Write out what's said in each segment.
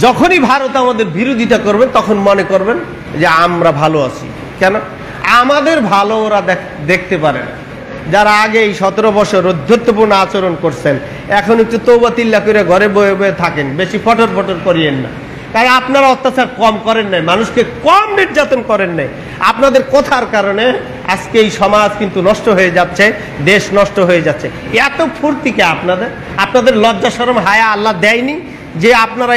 যখনই ভারত আমাদের বিরোধিতা করবে তখন মনে করবেন যে আমরা ভালো আছি। কেন? আমাদের ভালো ওরা দেখতে পারে না। যারা আগে এই 17 বছর অধ্যত্বপূর্ণ আচরণ করছেন, এখন একটু তওবা তিল্লা করে ঘরে বয়ে বয়ে থাকেন, বেশি ফটর ফটর করিয়েন না। কারণ আপনারা অত্যাচার কম করেন নাই, মানুষকে কম নির্যাতন করেন নাই। আপনাদের কথার কারণে আজকে এই সমাজ কিন্তু নষ্ট হয়ে যাচ্ছে, দেশ নষ্ট হয়ে যাচ্ছে। এত ফুর্তিকে আপনাদের লজ্জা শরম হায়া আল্লাহ দেয়নি যে আপনারা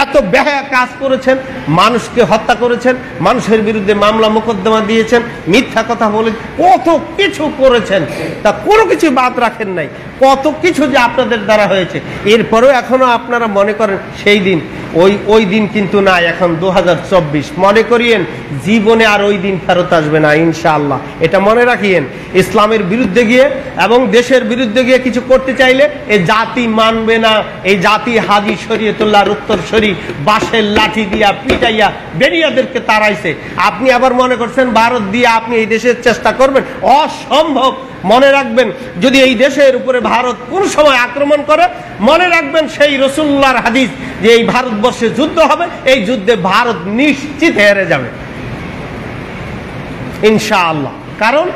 এত বেহায়া কাজ করেছেন, মানুষকে হত্যা করেছেন, মানুষের বিরুদ্ধে মামলা মোকদ্দমা দিয়েছেন, মিথ্যা কথা বলে কত কিছু করেছেন, তা কোনো কিছু বাদ রাখেন নাই। কত কিছু যে আপনাদের দ্বারা হয়েছে, এরপরেও এখনো আপনারা মনে করেন সেই দিন। ওই দিন কিন্তু না, এখন 2024। মনে করিয়েন জীবনে আর ওই দিন ফেরত আসবে না ইনশাআল্লাহ। এটা মনে রাখিয়েন। ইসলামের বিরুদ্ধে গিয়ে এবং দেশের বিরুদ্ধে গিয়ে কিছু করতে চাইলে এই জাতি মানবে না। এই জাতি হাজী শরীয়তুল্লাহর উত্তরসূরি বাঁশের লাঠি দিয়া পিটাইয়া বেরিয়াদেরকে তাড়াইছে। আপনি আবার মনে করছেন ভারত দিয়ে আপনি এই দেশের চেষ্টা করবেন? অসম্ভব। মনে রাখবেন, যদি এই দেশের উপরে ভারত কোন সময় আক্রমণ করে, মনে রাখবেন সেই রাসূলুল্লাহর হাদিস যে এই ভারতবর্ষে যুদ্ধ হবে, এই যুদ্ধে ভারত নিশ্চিত হেরে যাবে ইনশাআল্লাহ। কারণ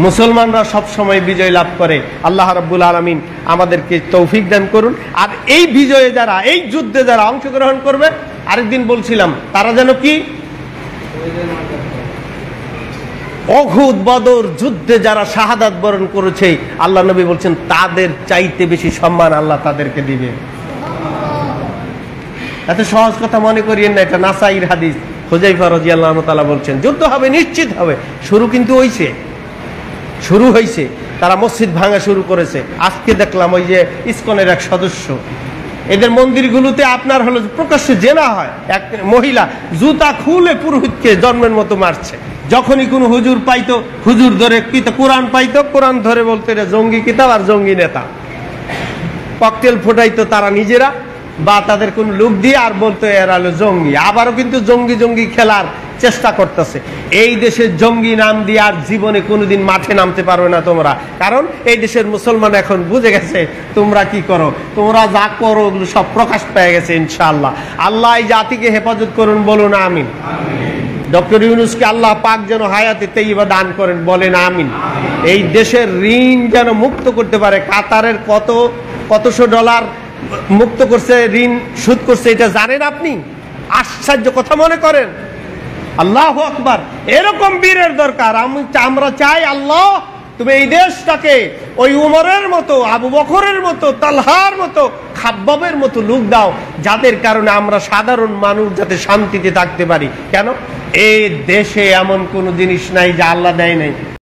মুসলমানরা সব সময় বিজয় লাভ করে। আল্লাহ রাব্বুল আলামিন আমাদেরকে তৌফিক দান করুন। আর এই বিজয়ে যারা, এই যুদ্ধে যারা অংশগ্রহণ করবে, আরেকদিন বলছিলাম তারা যেন কি উহুদ বদর যুদ্ধে যারা শাহাদাত বরণ করেছে, আল্লাহ নবী বলছেন তাদের চাইতে বেশি সম্মান আল্লাহ তাদেরকে দিবে। এত সহজ কথা মনে করিয়েন না, এটা নাসাইর হাদিস। হুযায়ফা রাদিয়াল্লাহু তাআলা বলছেন যুদ্ধ হবে, নিশ্চিত হবে। শুরু কিন্তু শুরু হয়েছে। তারা মসজিদ ভাঙা শুরু করেছে। আজকে দেখলাম ওই যে ইসকনের এক সদস্য, এদের মন্দিরগুলোতে আপনার হলো প্রকাশ্যে জেনা হয়। এক মহিলা জুতা খুলে পুরোহিতকে জন্মের মতো মারছে। যখনই কোনো হুজুর পাইতো, হুজুর ধরে কোরআন পাইতো, কোরআন ধরে বলতো এটা জঙ্গি কিতাব আর জঙ্গি নেতা। ককটেল ফোটাইতো তারা নিজেরা বা তাদের কোন লোক দিয়ে, আর বলতো এরা হলো জঙ্গি। আবারও কিন্তু জঙ্গি খেলার চেষ্টা করতেছে। এই দেশের জঙ্গি নাম দিয়ে আর জীবনে কোনোদিন মাঠে নামতে পারবে না তোমরা। কারণ এই দেশের মুসলমান এখন বুঝে গেছে তোমরা কি করো, তোমরা যা করো ওগুলো সব প্রকাশ পেয়ে গেছে ইনশাআল্লাহ। আল্লাহ এই জাতিকে হেফাজত করুন, বলুন আমিন। ডক্টর ইউনূসকে আল্লাহ পাক যেন হায়াতে তাইয়্যিবা দান করেন, বলেন আমিন। এই দেশের ঋণ যেন মুক্ত করতে পারে। কাতারের কতশো ডলার মুক্ত করছে, ঋণ শোধ করছে, এটা জানেন আপনি? আশ্চর্য কথা মনে করেন। আল্লাহু আকবার। এরকম বীরের দরকার। আমরা চাই আল্লাহ তুমি এই দেশটাকে ওই উমরের মতো, আবু বকরের মতো, তালহার মতো, খাব্বাবের মতো লোক দাও, যাদের কারণে আমরা সাধারণ মানুষ যাতে শান্তিতে থাকতে পারি। কেন? এই দেশে এমন কোন জিনিস নাই যা আল্লাহ দেয় নাই।